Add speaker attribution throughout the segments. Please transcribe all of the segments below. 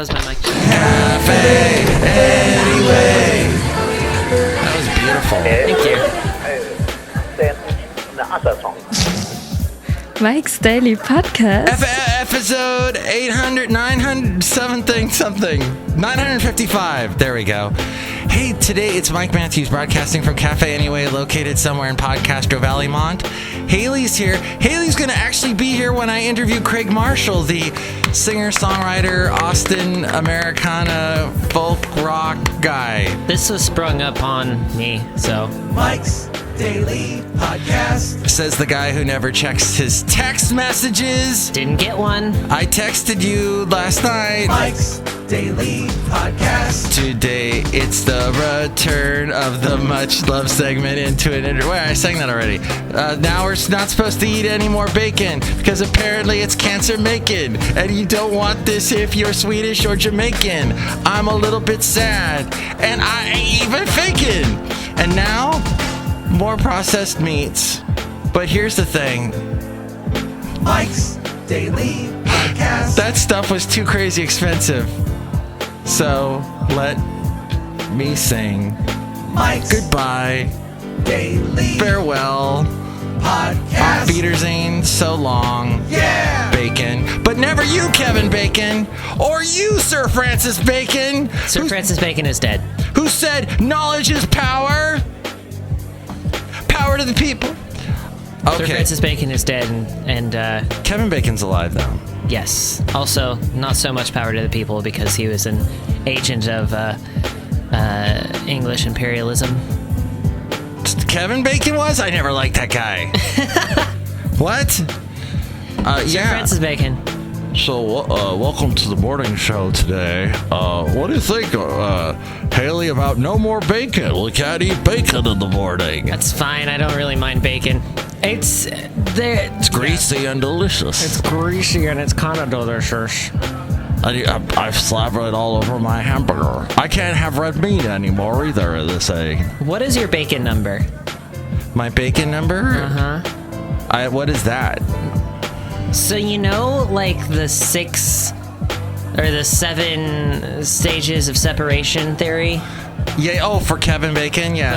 Speaker 1: That was my mic.
Speaker 2: Cafe Anyway. That was beautiful.
Speaker 1: Thank you.
Speaker 3: Mike's Daily Podcast.
Speaker 2: Episode 800, 900, something. 955. There we go. Hey, today it's Mike Matthews broadcasting from Cafe Anyway, located somewhere in Podcastro Valley, Mont. Haley's here. Haley's going to actually be here when I interview Craig Marshall, the singer-songwriter, Austin Americana folk rock guy.
Speaker 1: This was sprung up on me, so.
Speaker 2: Mike's Daily Podcast. Says the guy who never checks his text messages.
Speaker 1: Didn't get one.
Speaker 2: I texted you last night. Mike's Daily Podcast. Today, it's the return of the much loved segment into an interview. Wait, I sang that already. Now we're not supposed to eat any more bacon because apparently it's cancer-makin, and you don't want this if you're Swedish or Jamaican. I'm a little bit sad, and I ain't even fakin. And now, more processed meats. But here's the thing. Mike's Daily Podcast. That stuff was too crazy expensive. So let me sing. Mike's Goodbye. Daily Farewell. Podcast. Auf Wiedersehen. So long. Yeah. Bacon. But never you, Kevin Bacon. Or you, Sir Francis Bacon.
Speaker 1: Sir Francis Bacon is dead.
Speaker 2: Who said knowledge is power? Power to the people. Okay.
Speaker 1: Sir Francis Bacon is dead, and
Speaker 2: Kevin Bacon's alive, though.
Speaker 1: yes. Also, not so much power to the people because he was an agent of English imperialism.
Speaker 2: Kevin Bacon was? I never liked that guy. What?
Speaker 1: Sir Francis Bacon.
Speaker 2: So, welcome to the morning show today. What do you think, Haley, about no more bacon? We can't eat bacon in the morning.
Speaker 1: That's fine. I don't really mind bacon. It's
Speaker 2: greasy and delicious.
Speaker 1: It's greasy and it's kind of delicious.
Speaker 2: I've slathered it all over my hamburger. I can't have red meat anymore either, they say.
Speaker 1: What is your bacon number?
Speaker 2: My bacon number?
Speaker 1: Uh-huh.
Speaker 2: What is that?
Speaker 1: So you know, like the 6 or the 7 stages of separation theory?
Speaker 2: Yeah. Oh, for Kevin Bacon, yeah.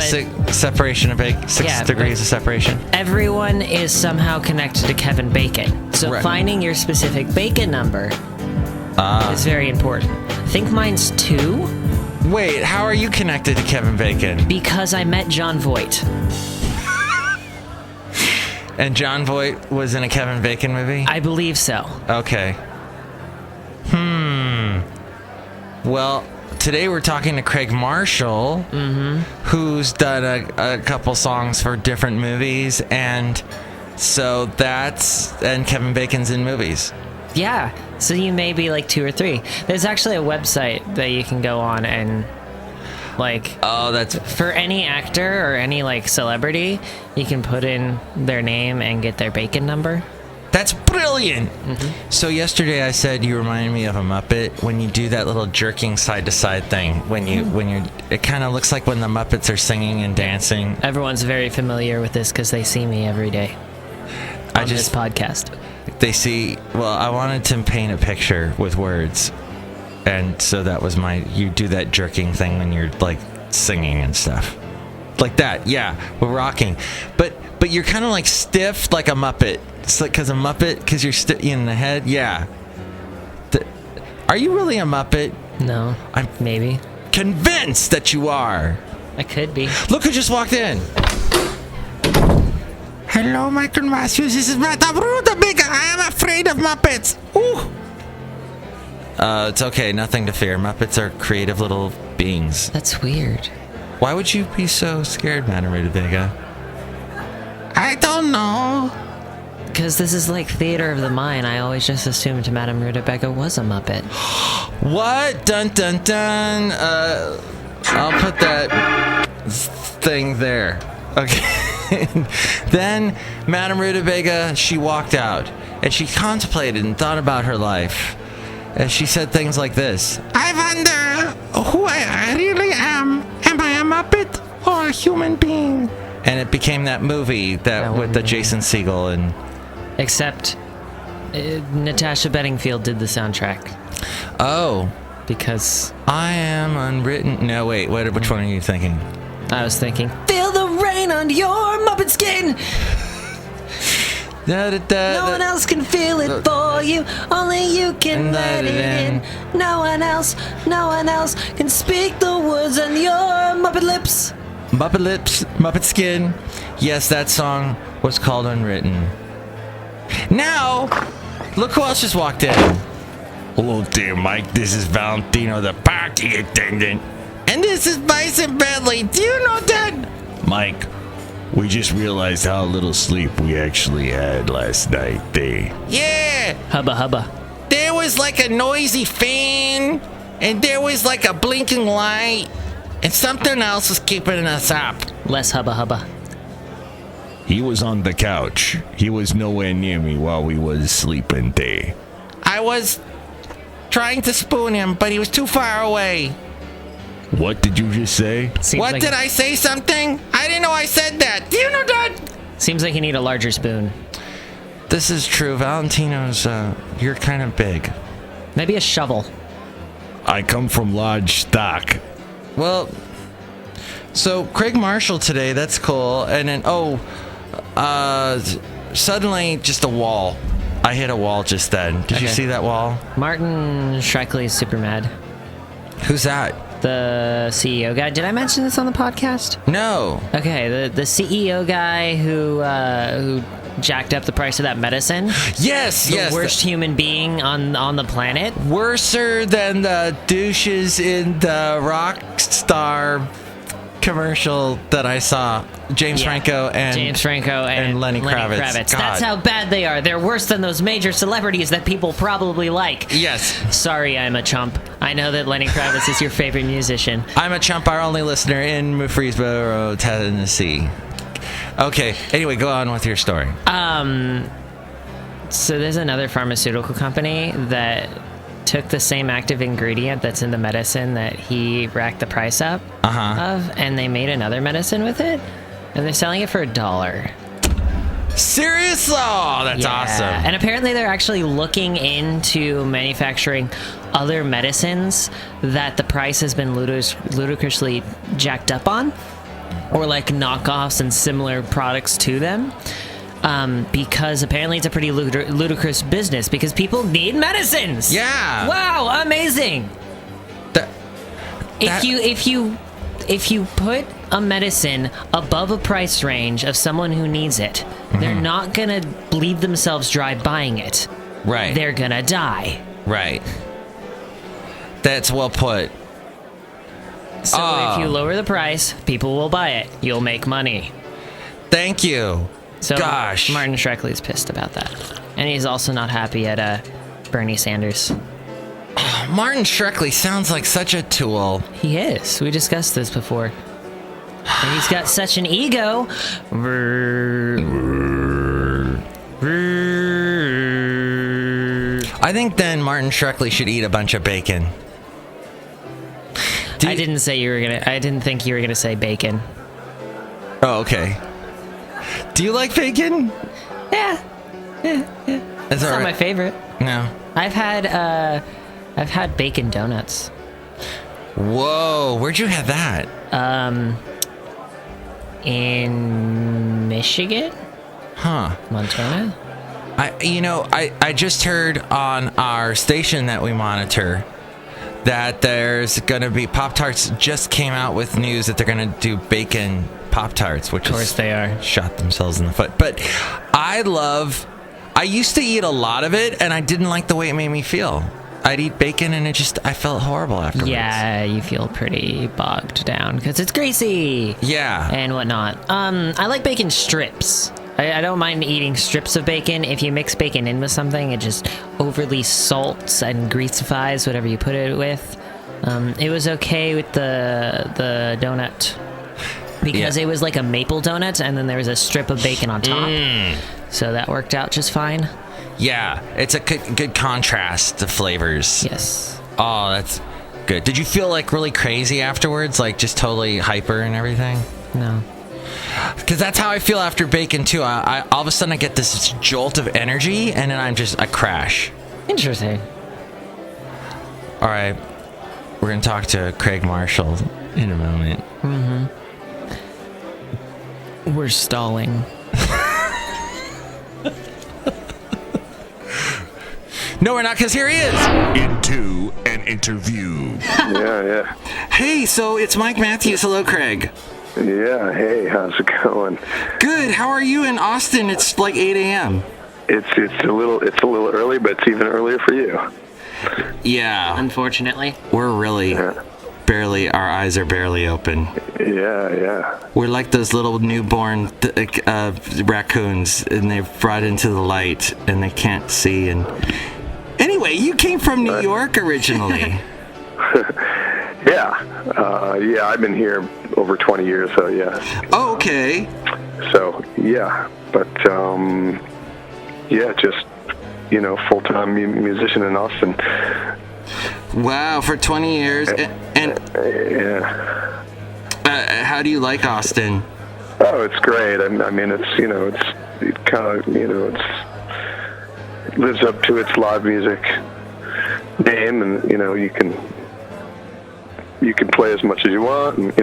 Speaker 2: Separation of bacon. 6 degrees of separation.
Speaker 1: Everyone is somehow connected to Kevin Bacon. So
Speaker 2: right.
Speaker 1: Finding your specific bacon number is very important. I think mine's 2.
Speaker 2: Wait, how are you connected to Kevin Bacon?
Speaker 1: Because I met John Voight.
Speaker 2: And John Voight was in a Kevin Bacon movie?
Speaker 1: I believe so.
Speaker 2: Okay. Well, today we're talking to Craig Marshall, who's done a couple songs for different movies, and so and Kevin Bacon's in movies.
Speaker 1: Yeah, so you may be like 2 or 3. There's actually a website that you can go on and that's for any actor or any like celebrity, you can put in their name and get their bacon number.
Speaker 2: That's brilliant. So yesterday I said you reminded me of a Muppet when you do that little jerking side to side thing. It kind of looks like when the Muppets are singing and dancing.
Speaker 1: Everyone's very familiar with this because they see me every day on this podcast.
Speaker 2: They see. Well, I wanted to paint a picture with words. And so that was you do that jerking thing when you're like singing and stuff. Like that, yeah, we're rocking. But you're kind of like stiff like a Muppet. It's like because you're stiff in the head, yeah. Are you really a Muppet?
Speaker 1: No, I'm maybe.
Speaker 2: Convinced that you are.
Speaker 1: I could be.
Speaker 2: Look who just walked in. Hello, Michael Matthews. This is Madame Rootabega. I am afraid of Muppets. Ooh. It's okay, nothing to fear. Muppets are creative little beings.
Speaker 1: That's weird.
Speaker 2: Why would you be so scared, Madame Rootabega? I don't know.
Speaker 1: Because this is like theater of the mind. I always just assumed Madame Rootabega was a Muppet.
Speaker 2: What? Dun dun dun. I'll put that thing there. Okay. Then Madame Rootabega, she walked out and she contemplated and thought about her life. And she said things like this. I wonder who I really am. Am I a Muppet or a human being? And it became that movie with the Jason Segel and...
Speaker 1: Except Natasha Bedingfield did the soundtrack.
Speaker 2: Oh.
Speaker 1: because
Speaker 2: I am unwritten. No, wait. Which one are you thinking?
Speaker 1: I was thinking, feel the rain on your Muppet skin. No one else can feel it for you. Only you can let it in. No one else can speak the words on your Muppet lips.
Speaker 2: Muppet lips, Muppet skin. Yes, that song was called Unwritten. Now, look who else just walked in. Hello there, Mike. This is Valentino, the parking attendant. And this is Bison Bentley. Do you know that?
Speaker 4: Mike, we just realized how little sleep we actually had last night.
Speaker 2: Yeah.
Speaker 1: Hubba hubba.
Speaker 2: There was like a noisy fan, and there was like a blinking light, and something else was keeping us up.
Speaker 1: Less hubba hubba.
Speaker 4: He was on the couch. He was nowhere near me while we was sleeping there.
Speaker 2: I was trying to spoon him, but he was too far away.
Speaker 4: What did you just say?
Speaker 2: Did I say something? I didn't know I said that. Do you know that?
Speaker 1: Seems like you need a larger spoon.
Speaker 2: This is true. Valentino's, you're kind of big.
Speaker 1: Maybe a shovel.
Speaker 4: I come from large stock.
Speaker 2: Well, so Craig Marshall today, that's cool. And then, suddenly just a wall. I hit a wall just then. Did you see that wall?
Speaker 1: Martin Shkreli is super mad.
Speaker 2: Who's that?
Speaker 1: The CEO guy. Did I mention this on the podcast?
Speaker 2: No.
Speaker 1: Okay, the CEO guy who jacked up the price of that medicine.
Speaker 2: Yes,
Speaker 1: the worst human being on the planet.
Speaker 2: Worser than the douches in the Rockstar commercial that I saw. James Franco and Lenny Kravitz. God.
Speaker 1: That's how bad they are. They're worse than those major celebrities that people probably like.
Speaker 2: Yes.
Speaker 1: Sorry, I'm a chump. I know that Lenny Kravitz is your favorite musician.
Speaker 2: I'm a chump, our only listener in Murfreesboro, Tennessee. Okay, anyway, go on with your story.
Speaker 1: So there's another pharmaceutical company that took the same active ingredient that's in the medicine that he racked the price up of, and they made another medicine with it, and they're selling it for $1.
Speaker 2: Serious? Oh, that's awesome.
Speaker 1: And apparently they're actually looking into manufacturing other medicines that the price has been ludicrously jacked up on, or like knockoffs and similar products to them. Because apparently it's a pretty ludicrous business because people need medicines.
Speaker 2: Yeah.
Speaker 1: Wow, amazing. If you put a medicine above a price range of someone who needs it, they're not gonna bleed themselves dry buying it.
Speaker 2: Right.
Speaker 1: They're gonna die.
Speaker 2: Right. That's well put.
Speaker 1: So if you lower the price, people will buy it. You'll make money.
Speaker 2: Thank you.
Speaker 1: So
Speaker 2: Gosh.
Speaker 1: Martin Shkreli's pissed about that. And he's also not happy at Bernie Sanders.
Speaker 2: Martin Shkreli sounds like such a tool.
Speaker 1: He is. We discussed this before. And he's got such an ego.
Speaker 2: I think then Martin Shkreli should eat a bunch of bacon.
Speaker 1: I didn't think you were gonna say bacon.
Speaker 2: Oh, okay. Do you like bacon?
Speaker 1: Yeah. It's not my favorite.
Speaker 2: No.
Speaker 1: I've had bacon donuts.
Speaker 2: Whoa, where'd you have that?
Speaker 1: In Michigan?
Speaker 2: Huh.
Speaker 1: Montana?
Speaker 2: I just heard on our station that we monitor that there's gonna be Pop-Tarts just came out with news that they're gonna do bacon Pop-Tarts, which
Speaker 1: of course they are.
Speaker 2: Shot themselves in the foot. But I used to eat a lot of it, and I didn't like the way it made me feel. I'd eat bacon, and I felt horrible afterwards.
Speaker 1: Yeah, you feel pretty bogged down, because it's greasy.
Speaker 2: Yeah.
Speaker 1: And whatnot. I like bacon strips. I don't mind eating strips of bacon. If you mix bacon in with something, it just overly salts and greasifies whatever you put it with. It was okay with the donut. Because it was like a maple donut, and then there was a strip of bacon on top. So that worked out just fine.
Speaker 2: Yeah, it's a good contrast to flavors.
Speaker 1: Yes.
Speaker 2: Oh, that's good. Did you feel like really crazy afterwards? Like just totally hyper and everything?
Speaker 1: No.
Speaker 2: Because that's how I feel after bacon, too. I all of a sudden I get this jolt of energy, and then I crash.
Speaker 1: Interesting.
Speaker 2: All right. We're going to talk to Craig Marshall in a moment.
Speaker 1: We're stalling.
Speaker 2: No, we're not, because here he is.
Speaker 4: Into an interview.
Speaker 5: Yeah.
Speaker 2: Hey, so it's Mike Matthews. Hello, Craig.
Speaker 5: Yeah, hey, how's it going?
Speaker 2: Good. How are you in Austin? It's like 8 a.m.
Speaker 5: It's a little early, but it's even earlier for you.
Speaker 2: Yeah.
Speaker 1: Unfortunately.
Speaker 2: We're really
Speaker 5: Yeah.
Speaker 2: barely, our eyes are barely open.
Speaker 5: Yeah.
Speaker 2: We're like those little newborn raccoons, and they're brought into the light, and they can't see. And anyway, you came from New York originally.
Speaker 5: Yeah, I've been here over 20 years, so yeah.
Speaker 2: Oh, okay.
Speaker 5: So, yeah, but, just, full-time musician in Austin.
Speaker 2: Wow, for 20 years. And
Speaker 5: Yeah.
Speaker 2: how do you like Austin?
Speaker 5: Oh, it's great. I mean, it kind of, it lives up to its live music name, and, you can play as much as you want, and,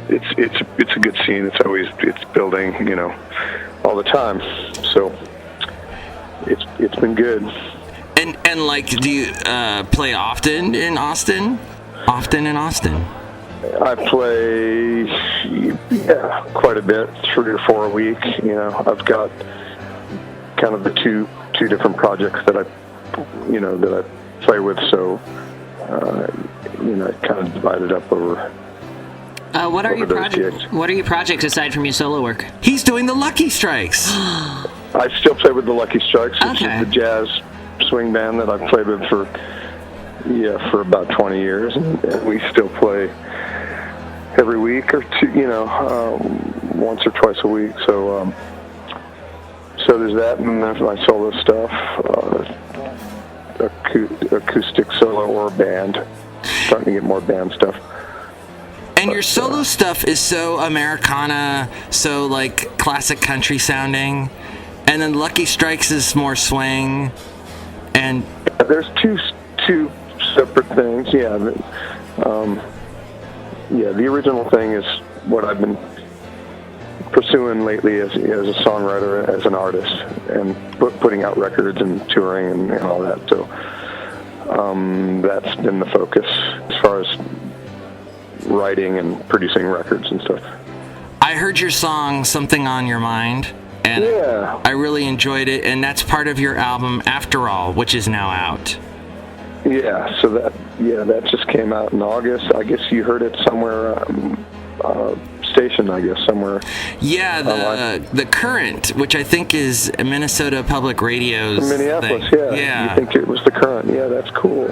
Speaker 5: it's a good scene. It's building, all the time. So it's been good.
Speaker 2: And like, do you play often in Austin? Often in Austin?
Speaker 5: I play, quite a bit, 3 or 4 a week. I've got kind of the two different projects that I play with. So, kind of divided up over.
Speaker 1: What are your
Speaker 5: projects?
Speaker 1: What are your projects aside from your solo work?
Speaker 2: He's doing the Lucky Strikes.
Speaker 5: I still play with the Lucky Strikes, which is the jazz swing band that I've played with for about 20 years, and we still play every week or two, once or twice a week. So there's that, and then there's my solo stuff, acoustic solo or band. Starting to get more band stuff.
Speaker 2: And your solo stuff is so Americana, so like classic country sounding, and then Lucky Strikes is more swing. And
Speaker 5: there's two separate things. The original thing is what I've been pursuing lately as a songwriter, as an artist, and putting out records and touring and all that. So that's been the focus as far as writing and producing records and stuff.
Speaker 2: I heard your song "Something on Your Mind," and I really enjoyed it, and that's part of your album After All, which is now out.
Speaker 5: So that just came out in August. I guess you heard it somewhere, station, I guess, somewhere.
Speaker 2: Yeah, the Current, which I think is Minnesota Public Radio's
Speaker 5: from Minneapolis,
Speaker 2: thing.
Speaker 5: Yeah. You think it was the Current? Yeah, that's cool.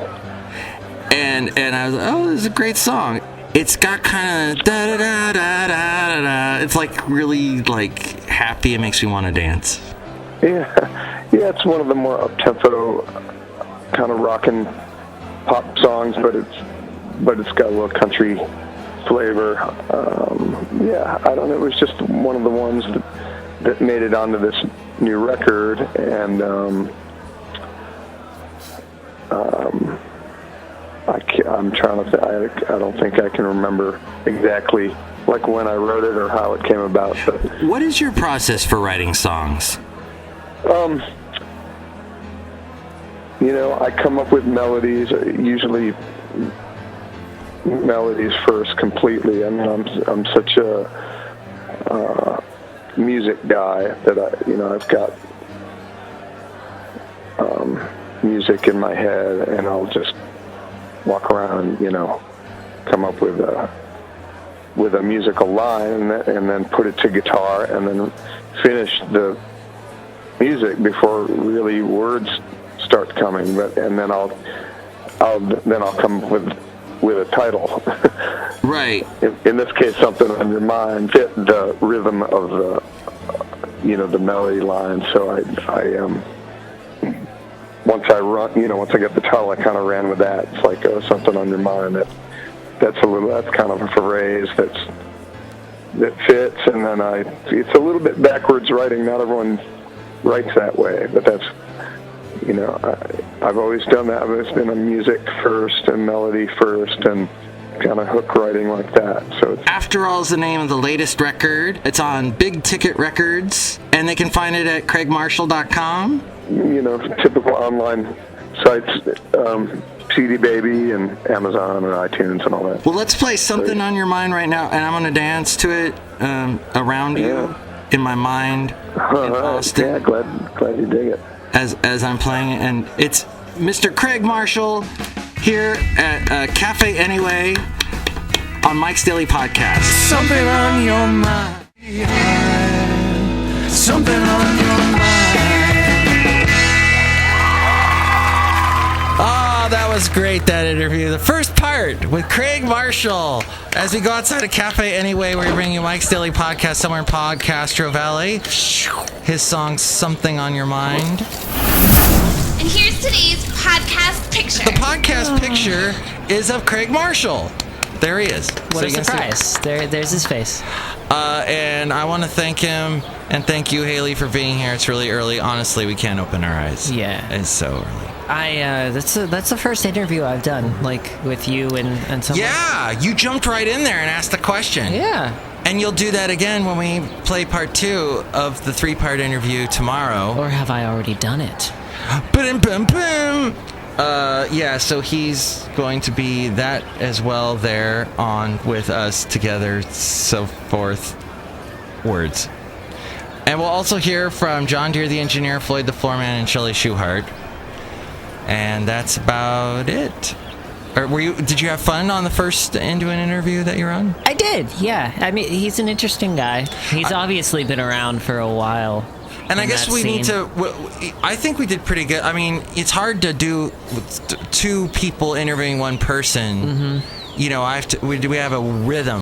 Speaker 2: And I was like, oh, this is a great song. It's got kind of da da da da da da. It's like really like happy. It makes me want to dance.
Speaker 5: Yeah. It's one of the more up-tempo kind of rockin' pop songs, but it's got a little country flavor. I don't know. It was just one of the ones that made it onto this new record, and I'm trying to think. I don't think I can remember exactly like when I wrote it or how it came about. But
Speaker 2: what is your process for writing songs?
Speaker 5: I come up with melodies, usually melodies first completely. I mean, I'm such a music guy that I've got music in my head, and I'll just walk around and come up with a musical line, and then put it to guitar, and then finish the music before really words start coming. And then I'll come up with a title.
Speaker 2: Right.
Speaker 5: In this case, Something on Your Mind fit the rhythm of the melody line. So I once I got the title, I kind of ran with that. It's like Something on Your Mind. That's kind of a phrase that fits, and then it's a little bit backwards writing. Not everyone writes that way, but that's I've always done that. I've always been a music first and melody first and kind of hook writing like that. So
Speaker 2: After All is the name of the latest record. It's on Big Ticket Records, and they can find it at craigmarshall.com.
Speaker 5: Typical online sites, CD Baby and Amazon and iTunes and all that.
Speaker 2: Well, let's play Something on Your Mind right now, and I'm going to dance to it around you in my mind in Austin.
Speaker 5: Yeah, glad you dig it.
Speaker 2: As I'm playing it, and it's Mr. Craig Marshall here at Cafe Anyway on Mike's Daily Podcast.
Speaker 6: Something on your mind. Something on your mind.
Speaker 2: Oh, that was great, that interview. The first part with Craig Marshall. As we go outside of Cafe Anyway, we're bringing you Mike's Daily Podcast somewhere in Podcastro Valley. His song, Something on Your Mind.
Speaker 7: And here's today's podcast picture.
Speaker 2: The podcast picture is of Craig Marshall. There he is.
Speaker 1: What a surprise. There's his face.
Speaker 2: And I want to thank him, and thank you, Haley, for being here. It's really early. Honestly, we can't open our eyes.
Speaker 1: Yeah.
Speaker 2: It's so early.
Speaker 1: That's the first interview I've done, like, with you and someone.
Speaker 2: Yeah, you jumped right in there and asked a question.
Speaker 1: Yeah.
Speaker 2: And you'll do that again when we play part 2 of the 3-part interview tomorrow.
Speaker 1: Or have I already done it?
Speaker 2: Ba-dum-bum-bum. Yeah, so he's going to be that as well there on with us together, so forth. Words. And we'll also hear from John Deere the engineer, Floyd the Floorman, and Chely Shoehart. And that's about it. Or did you have fun on the first Into an interview that you're on?
Speaker 1: I did, yeah. I mean, he's an interesting guy. He's obviously been around for a while.
Speaker 2: And I guess we need to... I think we did pretty good. I mean, it's hard to do 2 people interviewing one person. Mm-hmm. We have a rhythm